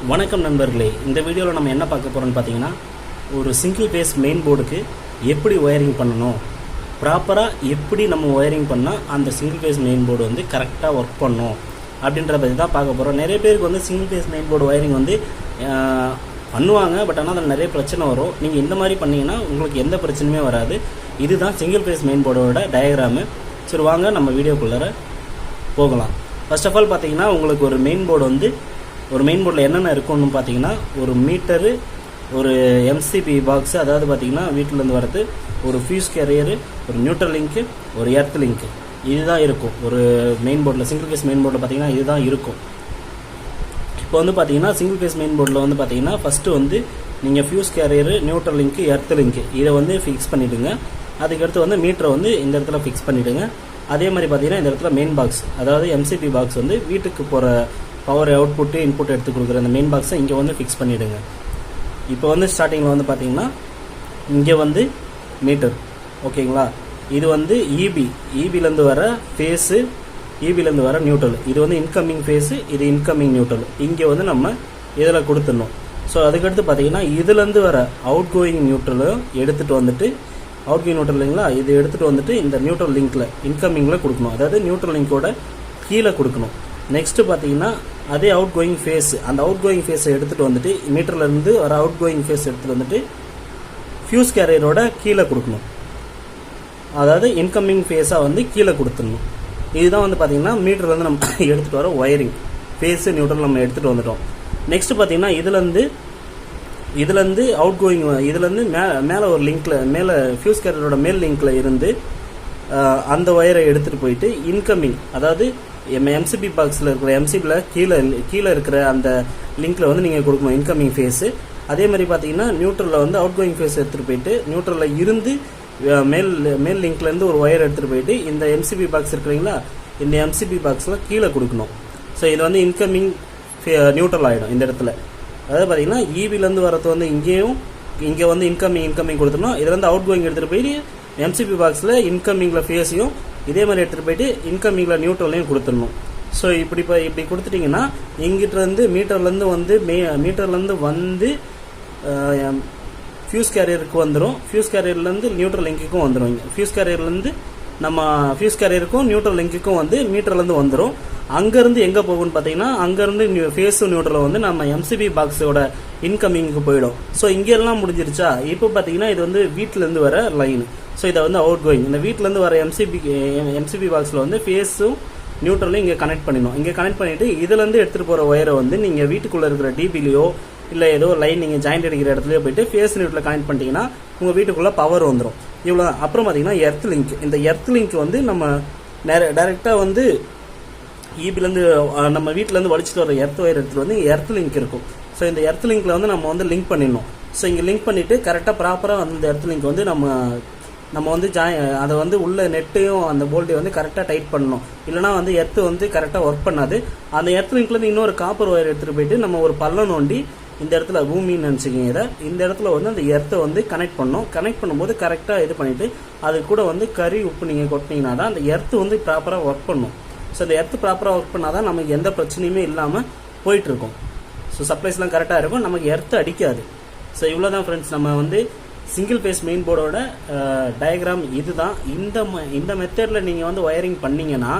வணக்கம் நண்பர்களே, இந்த வீடியோவில் நம்ம என்ன பார்க்க போகிறோம்னு பார்த்தீங்கன்னா, ஒரு சிங்கிள் பேஸ் மெயின் போர்டுக்கு எப்படி ஒயரிங் பண்ணணும், ப்ராப்பராக எப்படி நம்ம ஒயரிங் பண்ணால் அந்த சிங்கிள் பேஸ் மெயின் போர்டு வந்து கரெக்டாக ஒர்க் பண்ணணும் அப்படின்றத பற்றி தான் பார்க்க போகிறோம். நிறைய பேருக்கு வந்து single phase main board wiring வந்து பண்ணுவாங்க, பட் ஆனால் அதில் நிறைய பிரச்சனை வரும். நீங்கள் இந்த மாதிரி பண்ணிங்கன்னா உங்களுக்கு எந்த பிரச்சனையுமே வராது. இதுதான் சிங்கிள் பேஸ் மெயின் போர்டோட டயக்ராமு. சரி வாங்க நம்ம வீடியோக்குள்ளார போகலாம். ஃபர்ஸ்ட் ஆஃப் ஆல் பார்த்தீங்கன்னா, உங்களுக்கு ஒரு மெயின் போர்டு வந்து ஒரு மெயின் போர்டில் என்னென்ன இருக்குன்னு பார்த்தீங்கன்னா, ஒரு மீட்டரு, ஒரு எம்சிபி பாக்ஸு, அதாவது பார்த்தீங்கன்னா வீட்டிலேருந்து வரது, ஒரு ஃபியூஸ் கேரியரு, ஒரு நியூட்ரல் லிங்க்கு, ஒரு எர்த் லிங்க்கு, இதுதான் இருக்கும் ஒரு மெயின் போர்டில். சிங்கிள் பேஸ் மெயின் போர்டில் பார்த்தீங்கன்னா இதுதான் இருக்கும். இப்போ வந்து பார்த்தீங்கன்னா சிங்கிள் பேஸ் மெயின் போர்டில் வந்து பார்த்தீங்கன்னா ஃபஸ்ட்டு வந்து நீங்கள் fuse carrier, neutral link, earth link இதை வந்து ஃபிக்ஸ் பண்ணிவிடுங்க. அதுக்கடுத்து வந்து மீட்டரை வந்து இந்த இடத்துல ஃபிக்ஸ் பண்ணிவிடுங்க. அதே மாதிரி பார்த்தீங்கன்னா இந்த இடத்துல மெயின் பாக்ஸ், அதாவது எம்சிபி பாக்ஸ் வந்து வீட்டுக்கு போகிற பவர் அவுட்புட்டு இன்புட் எடுத்து கொடுக்குற அந்த மெயின் பாக்ஸை இங்கே வந்து ஃபிக்ஸ் பண்ணிவிடுங்க. இப்போ வந்து ஸ்டார்டிங்கில் வந்து பார்த்தீங்கன்னா இங்கே வந்து மீட்டர், ஓகேங்களா. இது வந்து இபிலேருந்து வர ஃபேஸு, இபிலேருந்து வர நியூட்ரல், இது வந்து இன்கமிங் ஃபேஸு, இது இன்கமிங் நியூட்ரல். இங்கே வந்து நம்ம இதில் கொடுத்துடணும். ஸோ அதுக்கடுத்து பார்த்தீங்கன்னா இதுலேருந்து வர அவுட் கோயிங் நியூட்ரலும் எடுத்துகிட்டு வந்துட்டு, அவுட் கோயிங் நியூட்ரல் இல்லைங்களா, இது எடுத்துகிட்டு வந்துட்டு இந்த நியூட்ரல் லிங்க்கில் இன்கமிங்கில் கொடுக்கணும், அதாவது நியூட்ரல் லிங்கோட கீழே கொடுக்கணும். நெக்ஸ்ட்டு பார்த்தீங்கன்னா அதே அவுட் கோயிங் ஃபேஸ், அந்த அவுட் கோயிங் ஃபேஸை எடுத்துகிட்டு வந்துட்டு மீட்டர்லேருந்து வர அவுட் கோயிங் ஃபேஸ் எடுத்துகிட்டு வந்துட்டு ஃபியூஸ் கேரியரோட கீழே கொடுக்கணும், அதாவது இன்கமிங் ஃபேஸாக வந்து கீழே கொடுத்துடணும். இதுதான் வந்து பார்த்தீங்கன்னா மீட்டர்லேருந்து நம்ம எடுத்துகிட்டு வர ஒயரிங், ஃபேஸு நியூட்ரல் நம்ம எடுத்துகிட்டு வந்துட்டோம். நெக்ஸ்ட்டு பார்த்தீங்கன்னா இதுலேருந்து அவுட் கோயிங், இதுலேருந்து மேலே ஒரு லிங்க்கில், மேலே ஃபியூஸ் கேரியரோட மேல் லிங்க்கில் இருந்து அந்த ஒயரை எடுத்துகிட்டு போயிட்டு இன்கமிங், அதாவது எம்சிபி பாக்ஸில் இருக்கிற எம்சிபியில் கீழே இருக்கிற அந்த லிங்க்கில் வந்து நீங்கள் கொடுக்கணும் இன்கமிங் ஃபேஸு. அதே மாதிரி பார்த்தீங்கன்னா நியூட்ரலில் வந்து அவுட் கோயிங் ஃபேஸ் எடுத்துகிட்டு போயிட்டு நியூட்ரலில் இருந்து மேல் லிங்க்லேருந்து ஒரு ஒயர் எடுத்துகிட்டு போயிட்டு இந்த எம்சிபி பாக்ஸ் இருக்கிறீங்களா, இந்த எம்சிபி பாக்ஸில் கீழே கொடுக்கணும். ஸோ இது வந்து இன்கமிங் நியூட்ரல் ஆகிடும் இந்த இடத்துல. அதாவது பார்த்தீங்கன்னா இபிலேருந்து வரது வந்து இங்கே வந்து இன்கமிங் கொடுத்துடணும். இதில் வந்து அவுட் கோயிங் எடுத்துகிட்டு போயிட்டு எம்சிபி பாக்ஸில் இன்கமிங்கில் ஃபேஸையும் இதே மாதிரி எடுத்துகிட்டு போயிட்டு இன்கமிங்கில் நியூட்ரலையும் கொடுத்துடணும். ஸோ இப்படி கொடுத்துட்டிங்கன்னா இங்கிட்டிருந்து மீட்டர்லேருந்து வந்து ஃபியூஸ் கேரியருக்கு வந்துடும். ஃபியூஸ் கேரியர்லேருந்து நியூட்ரல் லிங்க்குக்கும் வந்துடும். ஃபியூஸ் கேரியருக்கும் நியூட்ரல் லிங்க்குக்கும் வந்து மீட்டர்லேருந்து வந்துடும். அங்கேருந்து எங்கே போகும்னு பார்த்தீங்கன்னா, அங்கேருந்து ஃபேஸும் நியூட்ரலும் வந்து நம்ம எம்சிபி பாக்ஸோட இன்கமிங்க்கு போயிடும். ஸோ இங்கெல்லாம் முடிஞ்சிருச்சா. இப்போ பார்த்தீங்கன்னா இது வந்து வீட்டிலேருந்து வர லைன். ஸோ இதை வந்து அவுட் கோயிங், இந்த வீட்டிலேருந்து வர எம்சிபி பாக்ஸில் வந்து ஃபேஸும் நியூட்ரலையும் இங்கே கனெக்ட் பண்ணிடணும். இங்கே கனெக்ட் பண்ணிவிட்டு இதுலேருந்து எடுத்துகிட்டு போகிற ஒயரை வந்து நீங்கள் வீட்டுக்குள்ளே இருக்கிற டிபிலையோ இல்லை ஏதோ லைன் நீங்கள் ஜாயிண்ட் அடிக்கிற இடத்துலையோ போயிட்டு ஃபேஸ் நியூட்ரலில் கனெக்ட் பண்ணிட்டீங்கன்னா உங்கள் வீட்டுக்குள்ளே பவர் வந்துடும். இவ்வளோ. அப்புறம் பார்த்தீங்கன்னா எர்த் லிங்க், இந்த எர்த் லிங்க் வந்து நம்ம டைரெக்டாக வந்து இபிலேருந்து நம்ம வீட்டிலேருந்து வலிச்சிட்டு வர எர்த் ஒயர் எடுத்துகிட்டு வந்து எர்த் லிங்க் இருக்கும். ஸோ இந்த எர்த் லிங்க்கில் வந்து நம்ம வந்து லிங்க் பண்ணிடணும். ஸோ இங்கே லிங்க் பண்ணிவிட்டு கரெக்டாக ப்ராப்பராக அந்த எர்த் லிங்க் வந்து நம்ம வந்து அதை வந்து உள்ள நெட்டையும் அந்த போல்ட்டையும் வந்து கரெக்டாக டைட் பண்ணணும். இல்லைனா வந்து எர்த்து வந்து கரெக்டாக ஒர்க் பண்ணாது. அந்த எர்த் லிங்க்லேருந்து இன்னொரு காப்பர் ஒயர் எடுத்துகிட்டு போயிட்டு நம்ம ஒரு பள்ளம் நோண்டி இந்த இடத்துல பூமின்னு நினச்சிக்கிங்க, இதை இந்த இடத்துல வந்து அந்த எர்த்தை வந்து கனெக்ட் பண்ணணும். கனெக்ட் பண்ணும்போது கரெக்டாக இது பண்ணிவிட்டு அது கூட வந்து கறி உப்பு நீங்கள் கொட்டினீங்கன்னா தான் அந்த எர்த்து வந்து ப்ராப்பராக ஒர்க் பண்ணும். ஸோ அந்த எர்த்து ப்ராப்பராக ஒர்க் பண்ணால் தான் நமக்கு எந்த பிரச்சனையுமே இல்லாமல் போயிட்டுருக்கும். ஸோ சப்ளைஸ்லாம் கரெக்டாக இருக்கும், நமக்கு எர்த்து அடிக்காது. ஸோ இவ்வளோ தான் ஃப்ரெண்ட்ஸ், நம்ம வந்து சிங்கிள் பேஸ் மெயின் போர்டோட டயக்ராம் இதுதான். இந்த மெத்தடில் நீங்கள் வந்து ஒயரிங் பண்ணிங்கன்னா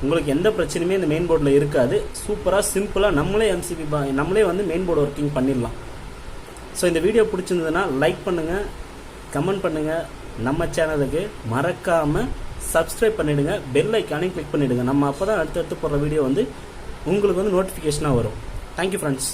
உங்களுக்கு எந்த பிரச்சனையுமே இந்த மெயின் போர்டில் இருக்காது. சூப்பராக சிம்பிளாக நம்மளே வந்து மெயின் போர்டு ஒர்க்கிங் பண்ணிடலாம். ஸோ இந்த வீடியோ பிடிச்சிருந்ததுன்னா லைக் பண்ணுங்கள், கமெண்ட் பண்ணுங்கள், நம்ம சேனலுக்கு மறக்காமல் சப்ஸ்கிரைப் பண்ணிவிடுங்க, பெல் ஐக்கானையும் கிளிக் பண்ணிவிடுங்க. நம்ம அப்போ தான் அடுத்தடுத்து போடுற வீடியோ வந்து உங்களுக்கு வந்து நோட்டிஃபிகேஷனாக வரும். Thank you friends.